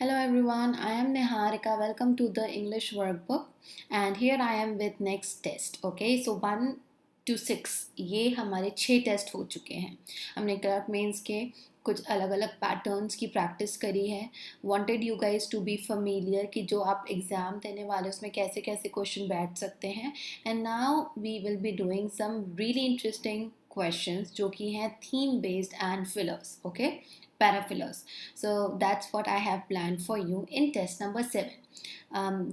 Hello everyone, I am Niharika. Welcome to the English workbook and here I am with next test. Okay, so 1 to 6 ये हमारे 6 test हो चुके हैं. हमने clerk mains के कुछ अलग अलग पैटर्न्स की प्रैक्टिस करी है. Wanted you guys to be familiar कि जो आप एग्ज़ाम देने वाले उसमें कैसे कैसे क्वेश्चन बैठ सकते हैं. And now we will be doing some really interesting questions जो कि हैं theme based and fillers. Okay, parafillers. So that's what I have planned for you in test number 7.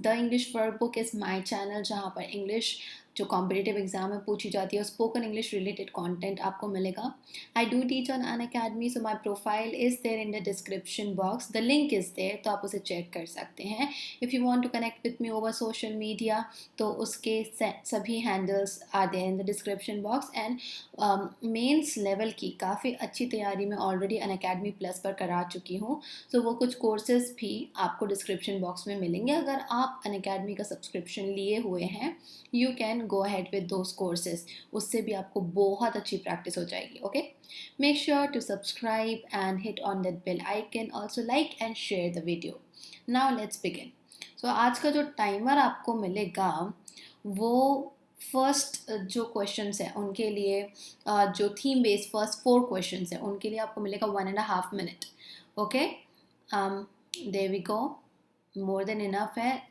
The English workbook is my channel जहाँ पर English जो competitive exam में पूछी जाती है स्पोकन इंग्लिश रिलेटेड कंटेंट आपको मिलेगा. I do teach on Unacademy, so my profile is there in the description box. The link is there, तो आप उसे चेक कर सकते हैं. If you want to connect with me over social media तो उसके सभी handles are there in the description box. And mains level की काफ़ी अच्छी तैयारी मैं ऑलरेडी अन अकेडमी प्लस पर करा चुकी हूँ. सो वो कुछ कोर्सेज भी आपको डिस्क्रिप्शन बॉक्स में मिलेंगे. अगर आप अन अकेडमी का सब्सक्रिप्शन लिए हुए हैं you can go ahead with those courses. उससे भी आपको बहुत अच्छी प्रैक्टिस हो जाएगी. Okay, make sure to subscribe and hit on that bell icon. Also like and share the video. Now let's begin. So आज का जो टाइमर आपको मिलेगा वो फर्स्ट जो क्वेश्चंस हैं उनके लिए जो थीम बेस्ड फर्स्ट 4 क्वेश्चंस हैं उनके लिए आपको मिलेगा 1.5 minute. Okay, there we go. More than enough है,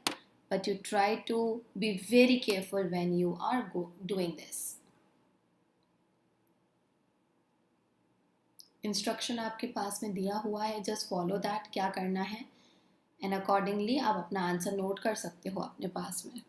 but you try to be very careful when you are doing this. Instruction आपके पास में दिया हुआ है, जस्ट फॉलो दैट. क्या करना है एंड अकॉर्डिंगली आप अपना आंसर नोट कर सकते हो अपने पास में.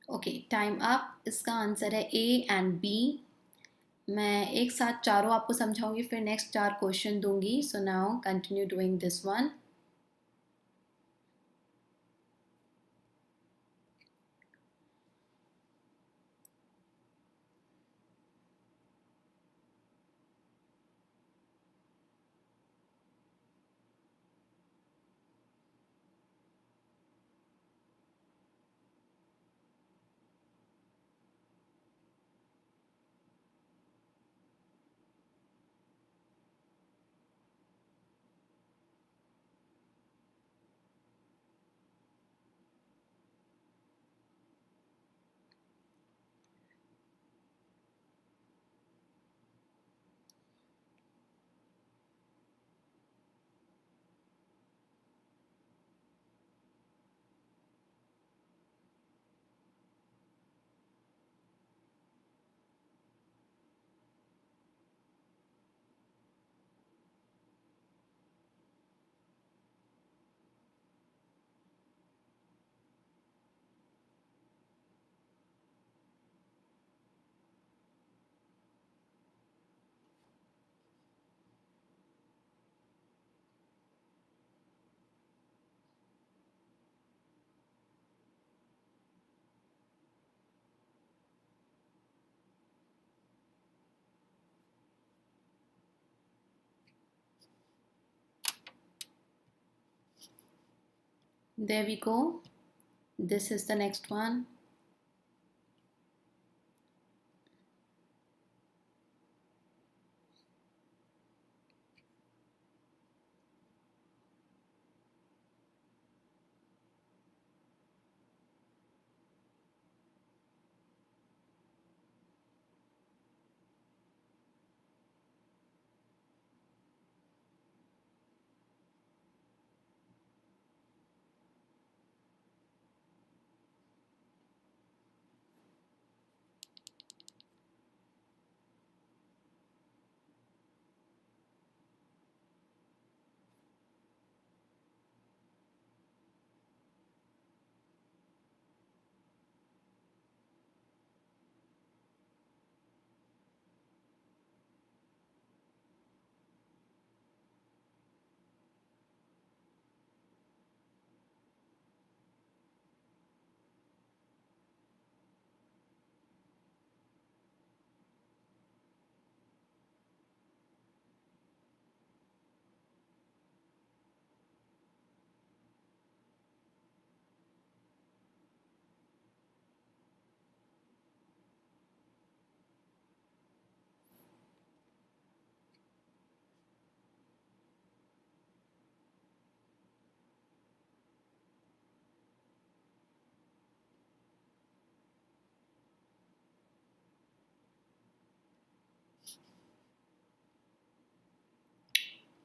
Okay, time up. इसका आंसर है ए एंड बी. मैं एक साथ चारों आपको समझाऊंगी फिर नेक्स्ट 4 क्वेश्चन दूंगी. So now continue doing this one. There we go. This is the next one.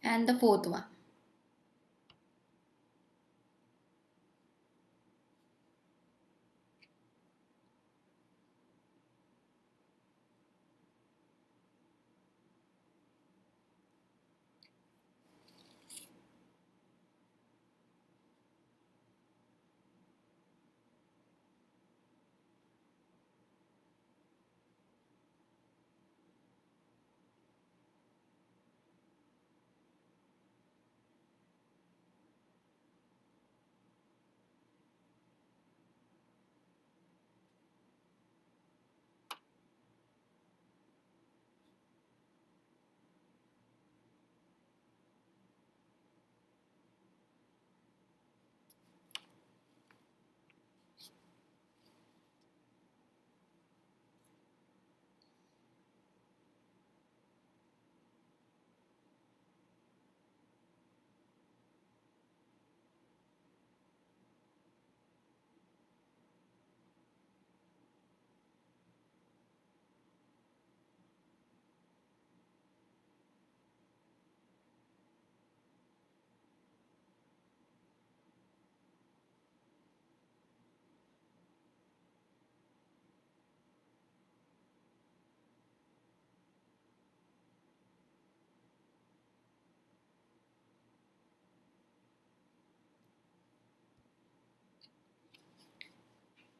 And the fourth one.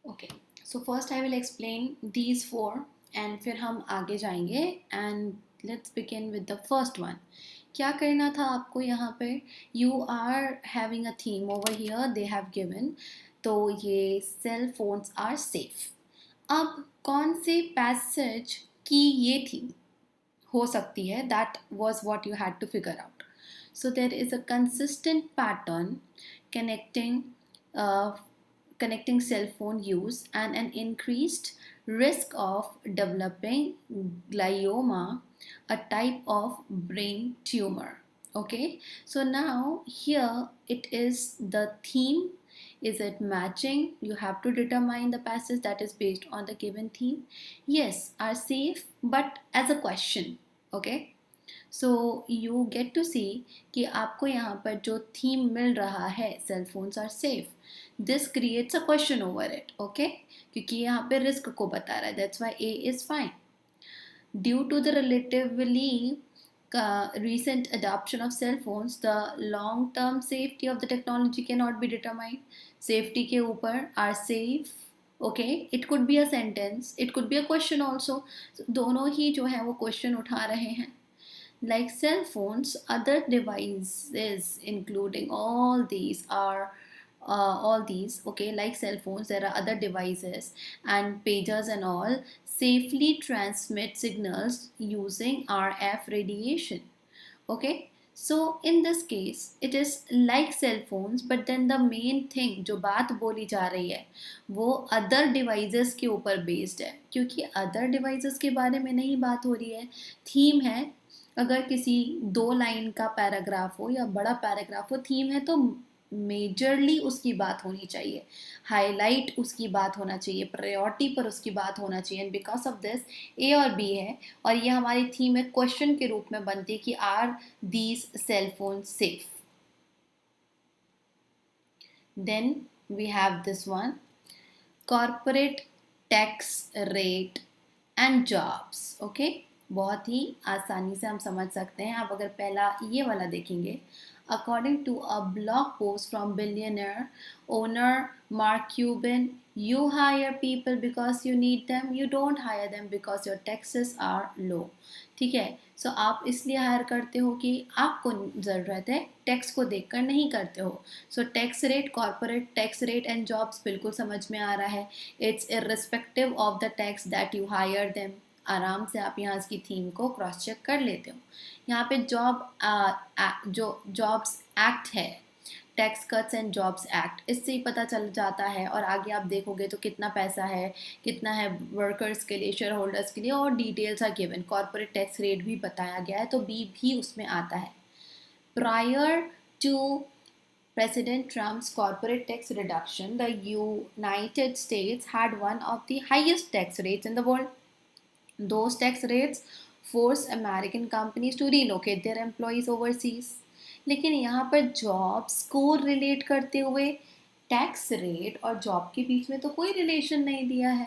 Okay, so first I will explain these four and फिर हम आगे जाएंगे and let's begin with the first one. क्या करना था आपको यहाँ पे? You are having a theme over here, they have given. तो ये cell phones are safe. अब कौन से passage की ये थी हो सकती है? That was what you had to figure out. So there is a consistent pattern connecting uh, connecting cell phone use and an increased risk of developing glioma, a type of brain tumor. Okay, so now here it is the theme. Is it matching? You have to determine the passage that is based on the given theme. Yes, are safe, but as a question. Okay, so you get to see कि आपको यहाँ पर जो theme मिल रहा है cell phones are safe, this creates a question over it. Okay, क्योंकि यहाँ पे रिस्क को बता रहा है, that's why A is fine. Due to the relatively recent adoption of cell phones, the long term safety of the technology cannot be determined. Safety के ऊपर are safe. Okay, it could be a sentence, it could be a question also. So, दोनों ही जो है वो question उठा रहे हैं. Like cell phones, other devices, including all these, okay, like cell phones, there are other devices and pagers and all, safely transmit signals using RF radiation. Okay, so in this case, it is like cell phones, but then the main thing जो बात बोली जा रही है वो other devices के ऊपर based है, क्योंकि other devices के बारे में नहीं बात हो रही है, थीम है. अगर किसी 2 लाइन का पैराग्राफ हो या बड़ा पैराग्राफ हो, थीम है तो मेजरली उसकी बात होनी चाहिए, हाईलाइट उसकी बात होना चाहिए, प्रायोरिटी पर उसकी बात होना चाहिए. एंड बिकॉज ऑफ दिस ए और बी है और ये हमारी थीम एक क्वेश्चन के रूप में बनती है कि are these cell phone safe. Then we have this one, corporate tax rate and jobs. Okay, बहुत ही आसानी से हम समझ सकते हैं. आप अगर पहला ये वाला देखेंगे, according to a blog post from billionaire owner Mark Cuban, you hire people because you need them, you don't hire them because your taxes are low. ठीक है, सो आप इसलिए हायर करते हो कि आपको ज़रूरत है, टैक्स को देखकर नहीं करते हो. So tax rate, corporate tax rate and jobs बिल्कुल समझ में आ रहा है. It's irrespective of the tax that you hire them. आराम से आप यहाँ इसकी थीम को क्रॉस चेक कर लेते हो. यहाँ पे जो जॉब्स एक्ट है, tax cuts and jobs act, इससे ही पता चल जाता है. और आगे आप देखोगे तो कितना पैसा है, कितना है वर्कर्स के लिए, शेयर होल्डर्स के लिए, और details are given. Corporate tax rate भी बताया गया है, तो बी भी उसमें आता है. Prior to President Trump's corporate tax reduction, the United States had one of the highest tax rates in the world. Those tax rates force American companies to relocate their employees overseas. लेकिन यहाँ पर job score relate करते हुए tax rate और job के बीच में तो कोई रिलेशन नहीं दिया है.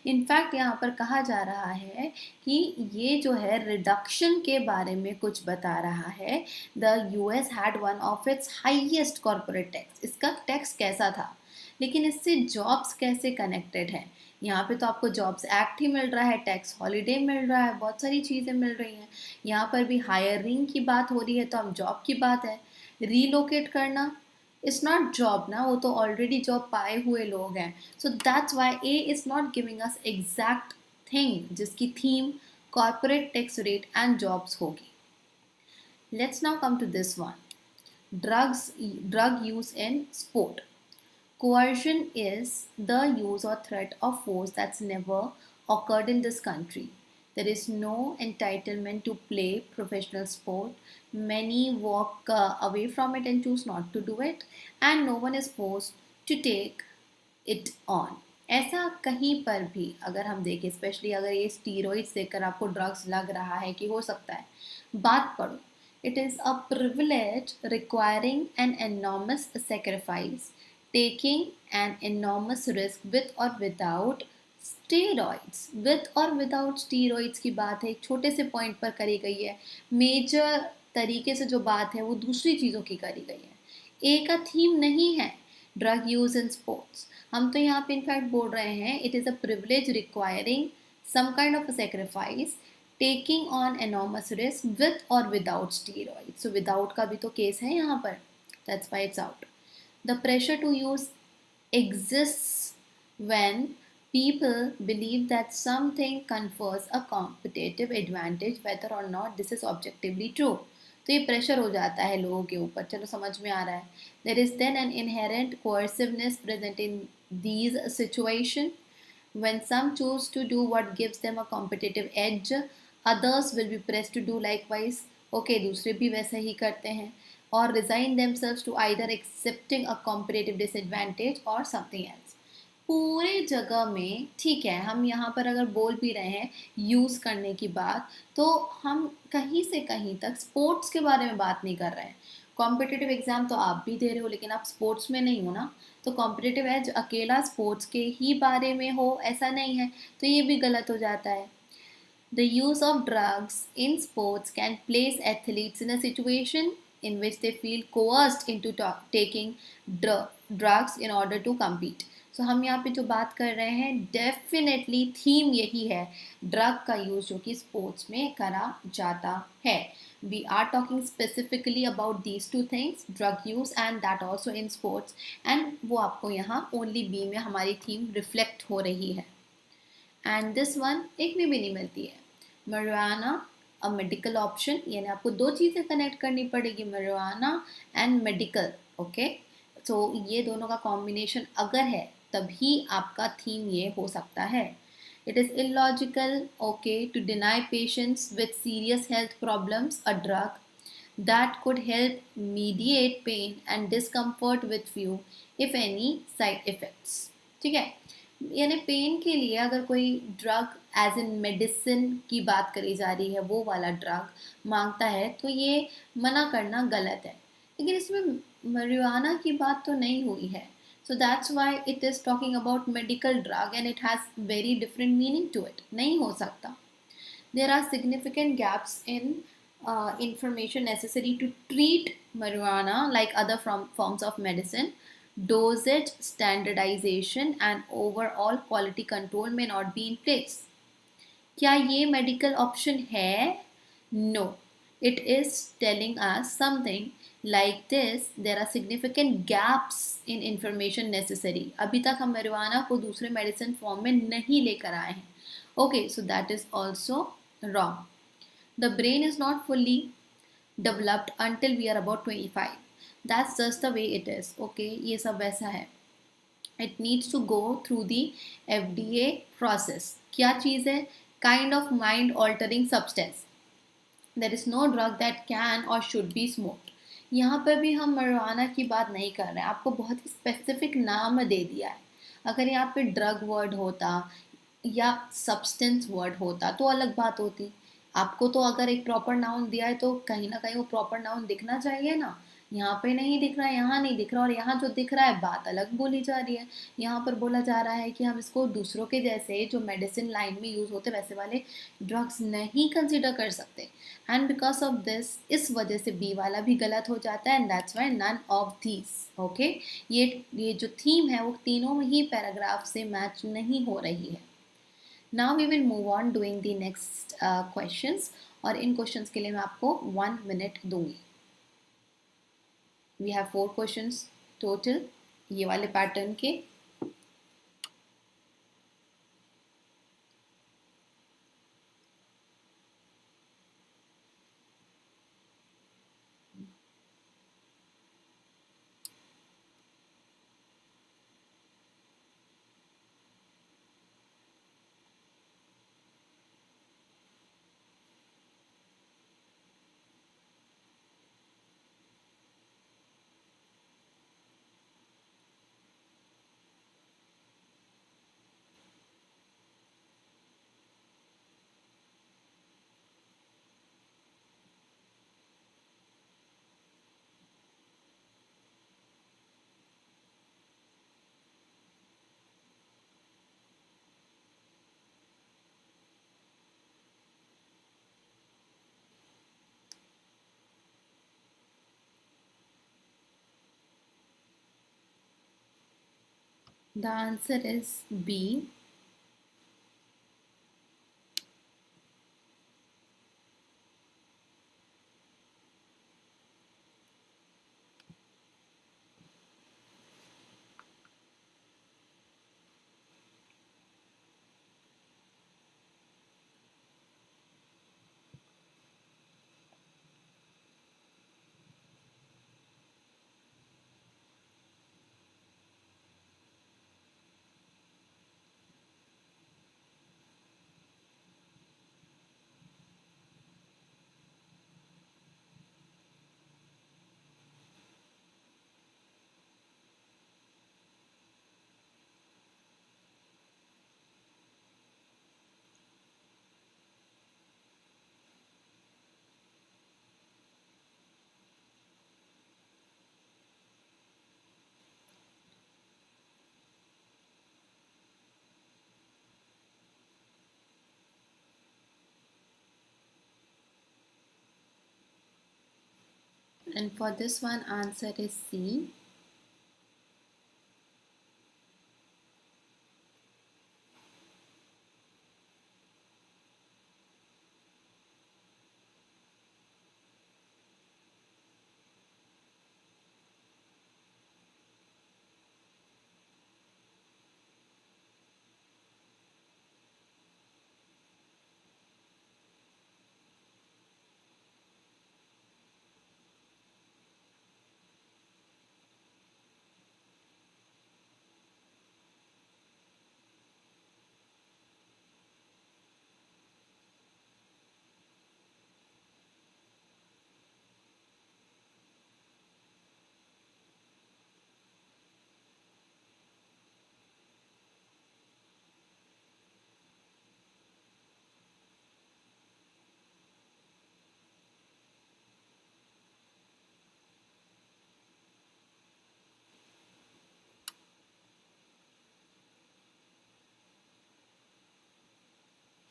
इनफैक्ट यहाँ पर कहा जा रहा है कि ये जो है रिडक्शन के बारे में कुछ बता रहा है. The US had one of its highest corporate tax. इसका टैक्स कैसा था, लेकिन इससे जॉब्स कैसे कनेक्टेड है. यहाँ पे तो आपको जॉब्स एक्ट ही मिल रहा है, टैक्स हॉलीडे मिल रहा है, बहुत सारी चीज़ें मिल रही हैं. यहाँ पर भी हायरिंग की बात हो रही है तो हम जॉब की बात है. रीलोकेट करना इट्स नॉट जॉब ना, वो तो ऑलरेडी जॉब पाए हुए लोग हैं. So that's why A is not giving us exact thing जिसकी theme corporate tax rate and jobs होगी. Let's now come to this one, drug use in sport. Coercion is the use or threat of force that's never occurred in this country. There is no entitlement to play professional sport. Many walk away from it and choose not to do it, and no one is forced to take it on. ऐसा कहीं पर भी अगर हम देखें, specially अगर ये steroids देकर आपको ड्रग्स लग रहा है कि हो सकता है, बात पढ़ो. It is a privilege requiring an enormous sacrifice, taking an enormous risk with or without steroids. With or without steroids की बात है, एक छोटे से पॉइंट पर करी गई है. मेजर तरीके से जो बात है वो दूसरी चीज़ों की करी गई है. ए का थीम नहीं है ड्रग यूज इन स्पोर्ट्स. हम तो यहाँ पे इनफैक्ट बोल रहे हैं it is a privilege requiring some kind of a sacrifice, taking on enormous risk with or without steroids. So without का भी तो केस है यहाँ पर. That's why it's out. The pressure to use exists when people believe that something confers a competitive advantage whether or not this is objectively true. तो ये pressure हो जाता है लोगों के ऊपर. चलो समझ में आ रहा है. There is then an inherent coerciveness present in these situations. When some choose to do what gives them a competitive edge, others will be pressed to do likewise. Okay, दूसरे भी वैसा ही करते हैं. Or resign themselves to either accepting a competitive disadvantage or something else. पूरे जगह में ठीक है, हम यहाँ पर अगर बोल भी रहे हैं यूज़ करने की बात, तो हम कहीं से कहीं तक स्पोर्ट्स के बारे में बात नहीं कर रहे हैं. कॉम्पिटिटिव एग्ज़ाम तो आप भी दे रहे हो, लेकिन आप स्पोर्ट्स में नहीं हो ना. तो कॉम्पिटिटिव एज अकेला स्पोर्ट्स के ही बारे में हो ऐसा नहीं है, तो ये भी गलत हो जाता है. The use of drugs in sports can place athletes in a situation in which they feel coerced into taking drugs in order to compete. So हम यहाँ पे जो बात कर रहे हैं डेफिनेटली थीम यही है, ड्रग का यूज जो कि स्पोर्ट्स में करा जाता है. We are talking specifically about these two things, drug use and that also in sports, and वो आपको यहाँ only B में हमारी थीम रिफ्लेक्ट हो रही है. एंड दिस वन एक में भी नहीं मिलती है. marijuana अ मेडिकल ऑप्शन, यानी आपको दो चीज़ें कनेक्ट करनी पड़ेगी, marijuana एंड मेडिकल. ओके, तो ये दोनों का कॉम्बिनेशन अगर है तभी आपका थीम ये हो सकता है. It is illogical okay to deny patients with serious health problems a drug that could help mediate pain and discomfort with few if any side effects. ठीक है, यानी पेन के लिए अगर कोई ड्रग एज इन मेडिसिन की बात करी जा रही है, वो वाला ड्रग मांगता है, तो ये मना करना गलत है. लेकिन इसमें marijuana की बात तो नहीं हुई है. So that's why it is talking about medical drug and it has very different meaning to it. नहीं हो सकता. There are significant gaps in information necessary to treat marijuana like other forms of medicine. Dosage standardization and overall quality control may not be in place. क्या ये medical option है? No. It is telling us something like this. There are significant gaps in information necessary. अभी तक हम marijuana को दूसरे medicine form में नहीं लेकर आए हैं. Okay, so that is also wrong. The brain is not fully developed until we are about 25. That's just the way it is. Okay, ये सब वैसा है. It needs to go through the FDA process. क्या चीज़ है? Kind of mind altering substance. There is no drug that can or should be smoked. यहाँ पर भी हम marijuana की बात नहीं कर रहे हैं. आपको बहुत ही स्पेसिफिक नाम दे दिया है. अगर यहाँ पे ड्रग वर्ड होता या सब्सटेंस वर्ड होता तो अलग बात होती. आपको तो अगर एक प्रॉपर नाउन दिया है तो कहीं ना कहीं वो प्रॉपर नाउन दिखना चाहिए ना। यहाँ पे नहीं दिख रहा है, यहाँ नहीं दिख रहा, और यहाँ जो दिख रहा है बात अलग बोली जा रही है। यहाँ पर बोला जा रहा है कि हम इसको दूसरों के जैसे जो मेडिसिन लाइन में यूज़ होते वैसे वाले ड्रग्स नहीं कंसिडर कर सकते। एंड बिकॉज ऑफ दिस, इस वजह से बी वाला भी गलत हो जाता है, and that's why none of these. Okay, ये जो थीम है वो तीनों ही पैराग्राफ से मैच नहीं हो रही है। Now we will move on doing the next questions, और इन क्वेश्चंस के लिए मैं आपको 1 मिनट दूंगी। वी हैव 4 क्वेश्चंस टोटल, ये वाले पैटर्न के। The answer is B. And for this one, answer is C.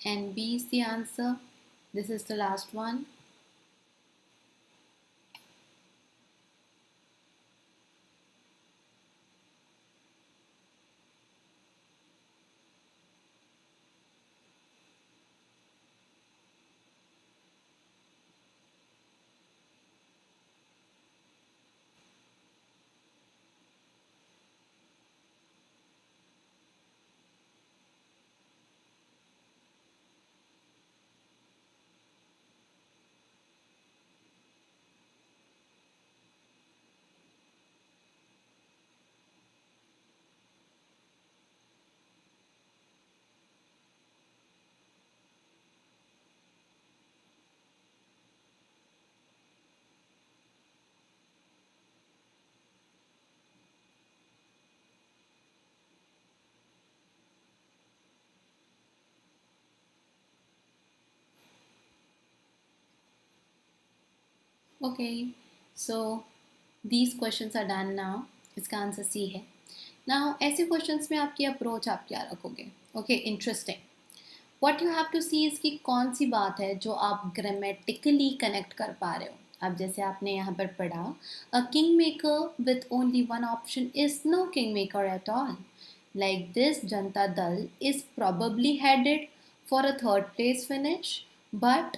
And B is the answer. This is the last one. Okay, so these questions are done now. इसका answer C है। Now ऐसे questions में आपकी approach आप क्या रखोगे? Okay, interesting. What you have to see इसकी कौन सी बात है जो आप ग्रामेटिकली कनेक्ट कर पा रहे हो। अब जैसे आपने यहाँ पर पढ़ा, a king maker with only one option is no king maker at all. Like this, Janata Dal is probably headed for a third place finish, but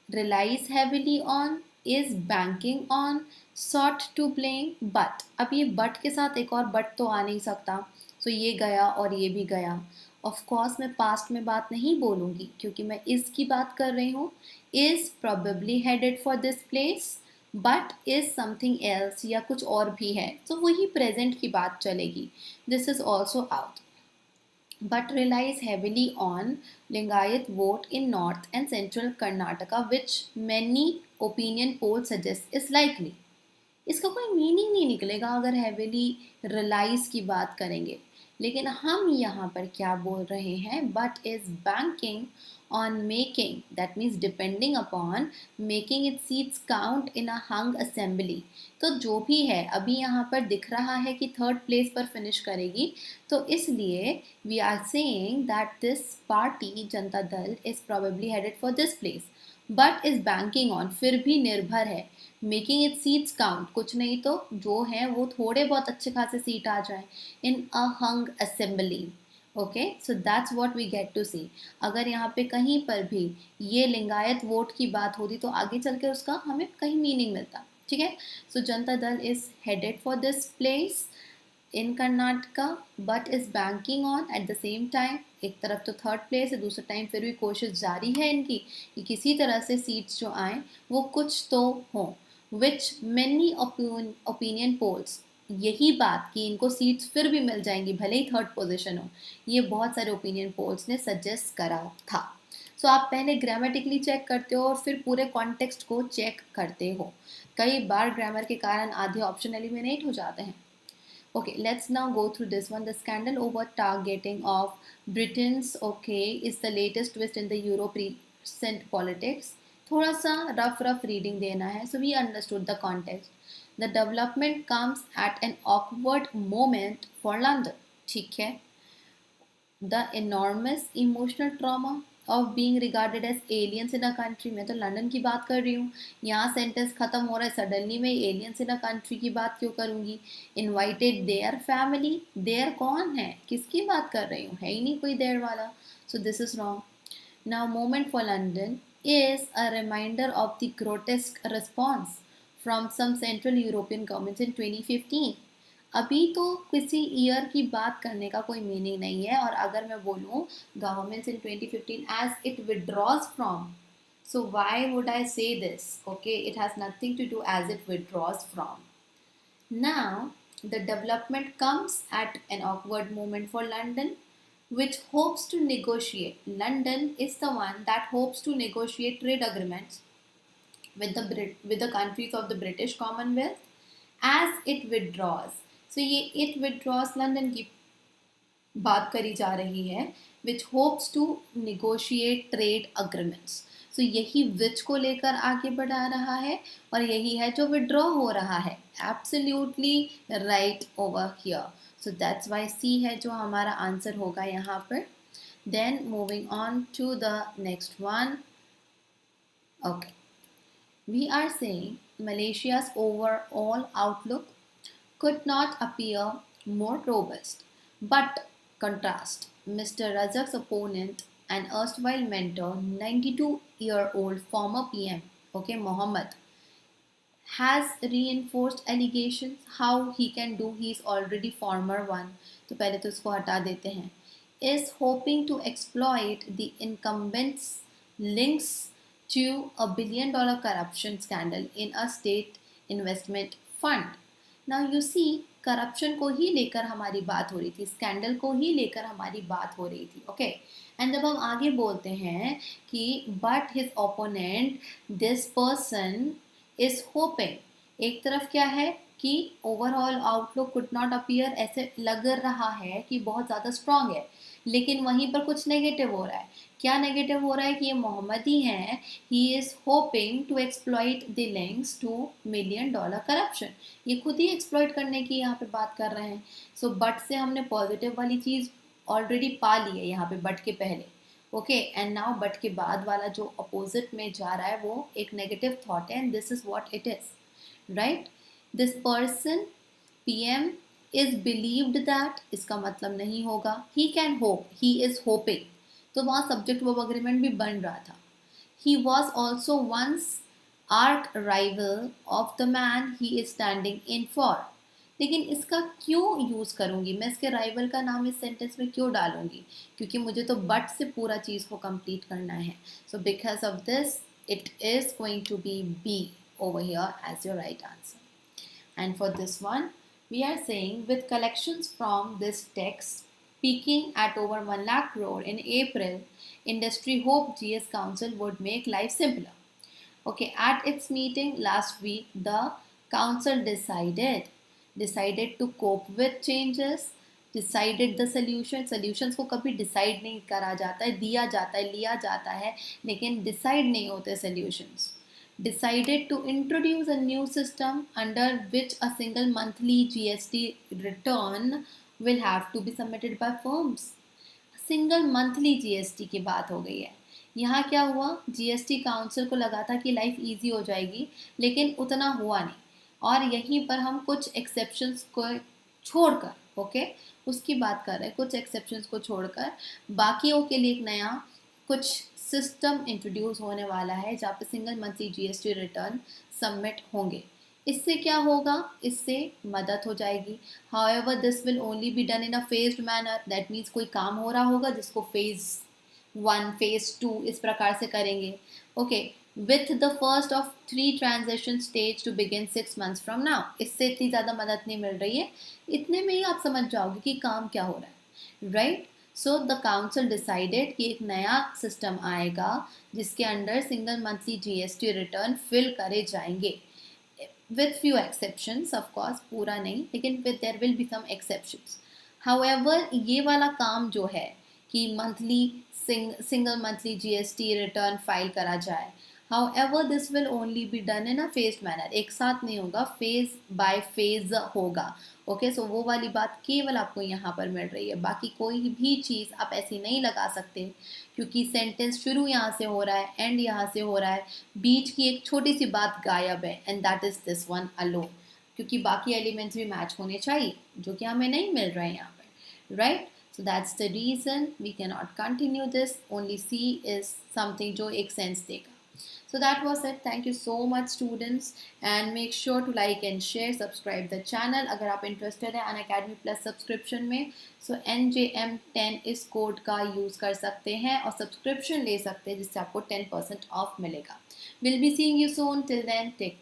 relies heavily on, is banking on, sought to blame, but अब ये but के साथ एक और but तो आ नहीं सकता, so ये गया और ये भी गया। ऑफ कोर्स मैं पास्ट में बात नहीं बोलूँगी क्योंकि मैं इस की बात कर रही हूँ। Is probably headed for this place, but is something else या कुछ और भी है, तो वही प्रेजेंट की बात चलेगी। This is also out, but relies heavily on Lingayat vote in North and Central Karnataka, which many opinion polls suggest is likely। इसका कोई मीनिंग नहीं निकलेगा अगर हैविली रिलाइज की बात करेंगे, लेकिन हम यहाँ पर क्या बोल रहे हैं, but is banking on making, that means depending upon making it seats count in a hung assembly. तो जो भी है अभी यहाँ पर दिख रहा है कि थर्ड प्लेस पर फिनिश करेगी, तो इसलिए we are saying that this party Janata Dal is probably headed for this place, but is banking on, फिर भी निर्भर है, मेकिंग इट सीट्स काउंट, कुछ नहीं तो जो है वो थोड़े बहुत अच्छे खासे सीट आ जाए in a hung assembly. Okay, so that's what we get to see. अगर यहाँ पे कहीं पर भी ये लिंगायत वोट की बात होती तो आगे चल के उसका हमें कहीं मीनिंग मिलता। ठीक है, सो जनता Dal is headed for this place in Karnataka, but is banking on at the same time, एक तरफ तो थर्ड प्लेस है, दूसरे टाइम फिर भी कोशिश जारी है इनकी कि किसी तरह से सीट्स जो आए वो कुछ तो हों। विच मैनी ओपिनियन पोल्स, यही बात कि इनको सीट्स फिर भी मिल जाएंगी भले ही थर्ड पोजीशन हो, ये बहुत सारे ओपिनियन पोल्स ने सजेस्ट करा था। सो आप पहले ग्रामेटिकली चेक करते हो और फिर पूरे कॉन्टेक्स्ट को चेक करते हो। कई बार ग्रामर के कारण आधे ऑप्शन एलिमिनेट हो जाते हैं। Okay, let's now go through this one. The scandal over targeting of Britons, okay, is the latest twist in the Europe recent politics. थोड़ा सा रफ reading देना है, so we understood the context. The development comes at an awkward moment for London. ठीक है, the enormous emotional trauma of being regarded as aliens in a country, मैं तो London की बात कर रही हूँ, यहाँ सेंटेंस खत्म हो रहा है, सडनली मैं एलियंस इन अ कंट्री की बात क्यों करूँगी। इन्वाइटेड देयर फैमिली, देयर कौन है, किसकी बात कर रही हूँ, है ही नहीं कोई देयर वाला, so this is wrong. Now moment for London is a reminder of the grotesque response from some Central European governments in 2015। अभी तो किसी ईयर की बात करने का कोई मीनिंग नहीं है, और अगर मैं बोलूँ governments in 2015 as it withdraws from, so why would I say this? Okay, it has nothing to do as it withdraws from. Now the development comes at an awkward moment for London, which hopes to negotiate. London is the one that hopes to negotiate trade agreements with the countries of the British Commonwealth as it withdraws. So ये it withdraws London की बात करी जा रही है, which hopes to negotiate trade agreements. So यही which को लेकर आगे बढ़ा रहा है और यही है जो withdraw हो रहा है। Absolutely right over here. So that's why C है जो हमारा आंसर होगा यहाँ पर। Then moving on to the next one. Okay, we are saying Malaysia's overall outlook could not appear more robust. But contrast, Mr. Razak's opponent and erstwhile mentor, 92-year-old former PM, okay, Mohammed, has reinforced allegations how he can do, he is already former one, तो पहले तो इसको हटा देते हैं, is hoping to exploit the incumbent's links to a $1 billion corruption scandal in a state investment fund. Now you see, corruption को ही लेकर हमारी बात हो रही थी, स्कैंडल को ही लेकर हमारी बात हो रही थी। ओके, एंड जब हम आगे बोलते हैं कि but his opponent this person is hoping, एक तरफ क्या है कि overall outlook could not appear, ऐसे लग रहा है कि बहुत ज़्यादा स्ट्रांग है, लेकिन वहीं पर कुछ नेगेटिव हो रहा है। क्या नेगेटिव हो रहा है कि ये मोहम्मद ही है, he is hoping to exploit the links to $1 million corruption. ये खुद ही एक्सप्लॉइट करने की यहाँ पे बात कर रहे हैं। सो बट से हमने पॉजिटिव वाली चीज़ ऑलरेडी पा ली है यहाँ पे बट के पहले। ओके, एंड नाउ बट के बाद वाला जो अपोजिट में जा रहा है वो एक नेगेटिव थॉट है, and this is what it is, right. This person PM is believed that, इसका मतलब नहीं होगा he can hope, he is hoping, तो वहाँ सब्जेक्ट वर्ब अग्रीमेंट भी बन रहा था। He was also once arch rival of the man he is standing in for. लेकिन इसका क्यों यूज़ करूँगी मैं, इसके राइवल का नाम इस सेंटेंस में क्यों डालूंगी, क्योंकि मुझे तो बट से पूरा चीज़ को कंप्लीट करना है। So because of this it is going to be be over here as your right answer. And for this one, we are saying with collections from this text peaking at over 1 lakh crore in April, industry hoped GS Council would make life simpler. Okay, at its meeting last week, the council decided to cope with changes, decided the solutions को कभी decide नहीं करा जाता है, दिया जाता है, लिया जाता है, लेकिन डिसाइड नहीं होते solutions. Decided to introduce a new system under which a single monthly GST return will have to be submitted by firms. Single monthly GST की बात हो गई है। यहाँ क्या हुआ, जीएसटी काउंसिल को लगा था कि लाइफ इजी हो जाएगी, लेकिन उतना हुआ नहीं, और यहीं पर हम कुछ एक्सेप्शंस को छोड़कर, ओके, उसकी बात कर रहे हैं, कुछ एक्सेप्शंस को छोड़कर बाकियों के लिए एक नया कुछ सिस्टम इंट्रोड्यूस होने वाला है जहाँ पे single monthly GST return submit होंगे। इससे क्या होगा, इससे मदद हो जाएगी। However this will only be done in a phased manner, that means कोई काम हो रहा होगा जिसको फेज 1 फेज 2 इस प्रकार से करेंगे। Okay, with the first of 3 transaction stage to begin 6 months from now. इससे इतनी ज़्यादा मदद नहीं मिल रही है, इतने में ही आप समझ जाओगे कि काम क्या हो रहा है, right. So the council decided कि एक नया सिस्टम आएगा जिसके under single monthly GST return fill करे जाएंगे, with few exceptions of course, पूरा नहीं, लेकिन with there will be some exceptions. However, ये वाला काम जो है कि monthly single monthly GST return file करा जाए, however this will only be done in a phased manner, एक साथ नहीं होगा, फेज बाय फेज होगा। ओके, सो वो वाली बात केवल आपको यहाँ पर मिल रही है, बाकी कोई भी चीज़ आप ऐसी नहीं लगा सकते, क्योंकि सेंटेंस शुरू यहाँ से हो रहा है, एंड यहाँ से हो रहा है, बीच की एक छोटी सी बात गायब है, and that is this one alone, क्योंकि बाकी एलिमेंट्स भी मैच होने चाहिए जो कि हमें नहीं मिल रहे हैं यहाँ पर, right. So that's the reason we can not continue this, only see is something जो एक सेंस देगा। So that was it. Thank you so much students, and make sure to like and share, subscribe the channel अगर आप interested हैं Unacademy Plus subscription में, so NJM10 इस code का use कर सकते हैं और सब्सक्रिप्शन ले सकते हैं जिससे आपको 10% ऑफ मिलेगा। We'll be seeing you soon. Till then, take